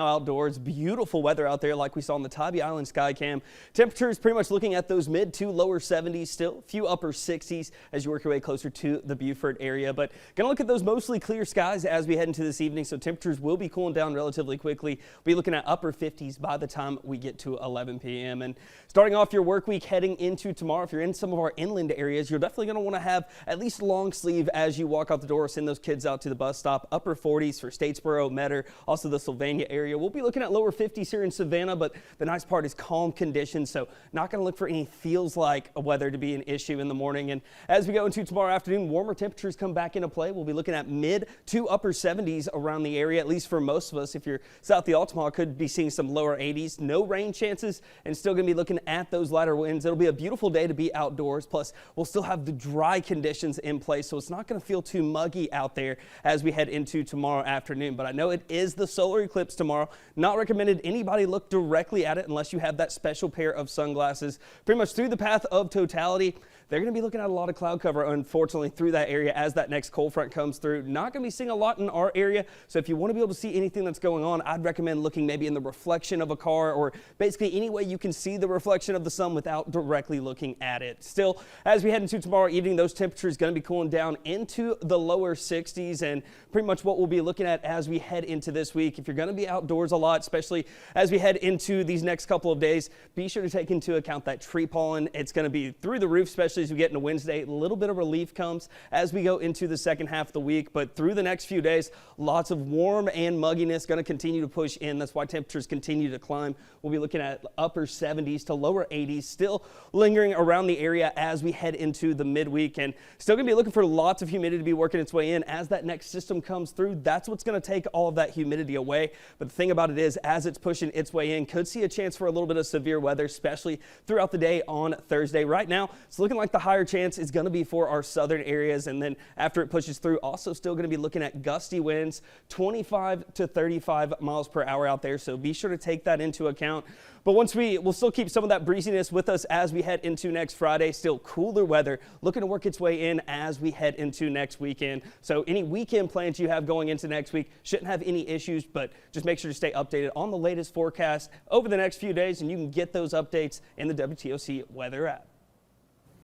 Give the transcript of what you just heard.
Outdoors, beautiful weather out there like we saw on the Tybee Island Skycam. Temperatures pretty much looking at those mid to lower 70s, still a few upper 60s as you work your way closer to the Beaufort area. But gonna look at those mostly clear skies as we head into this evening, so temperatures will be cooling down relatively quickly. We'll be looking at upper 50s by the time we get to 11 p.m. And starting off your work week heading into tomorrow, if you're in some of our inland areas, you're definitely gonna want to have at least long sleeve as you walk out the door, send those kids out to the bus stop. Upper 40s for Statesboro, Metter, also the Sylvania area. We'll be looking at lower 50s here in Savannah, but the nice part is calm conditions, so not going to look for any feels like weather to be an issue in the morning. And as we go into tomorrow afternoon, warmer temperatures come back into play. We'll be looking at mid to upper 70s around the area, at least for most of us. If you're south of the Altamont, could be seeing some lower 80s. No rain chances, and still going to be looking at those lighter winds. It'll be a beautiful day to be outdoors. Plus, we'll still have the dry conditions in place, so it's not going to feel too muggy out there as we head into tomorrow afternoon. But I know it is the solar eclipse tomorrow. Not recommended anybody look directly at it unless you have that special pair of sunglasses. Pretty much through the path of totality, they're going to be looking at a lot of cloud cover, unfortunately, through that area as that next cold front comes through. Not going to be seeing a lot in our area, so if you want to be able to see anything that's going on, I'd recommend looking maybe in the reflection of a car, or basically any way you can see the reflection of the sun without directly looking at it. Still, as we head into tomorrow evening, those temperatures going to be cooling down into the lower 60s, and pretty much what we'll be looking at as we head into this week. If you're going to be outdoors a lot, especially as we head into these next couple of days, be sure to take into account that tree pollen. It's going to be through the roof, especially as we get into Wednesday. A little bit of relief comes as we go into the second half of the week, but through the next few days, lots of warm and mugginess going to continue to push in. That's why temperatures continue to climb. We'll be looking at upper 70s to lower 80s, still lingering around the area as we head into the midweek, and still going to be looking for lots of humidity to be working its way in as that next system comes through. That's what's going to take all of that humidity away. But the thing about it is, as it's pushing its way in, could see a chance for a little bit of severe weather, especially throughout the day on Thursday. Right now, it's looking like the higher chance is going to be for our southern areas, and then after it pushes through, also still going to be looking at gusty winds, 25 to 35 miles per hour out there, so be sure to take that into account. But we'll still keep some of that breeziness with us as we head into next Friday. Still cooler weather looking to work its way in as we head into next weekend. So any weekend plans you have going into next week shouldn't have any issues, but just make sure to stay updated on the latest forecast over the next few days, and you can get those updates in the WTOC weather app.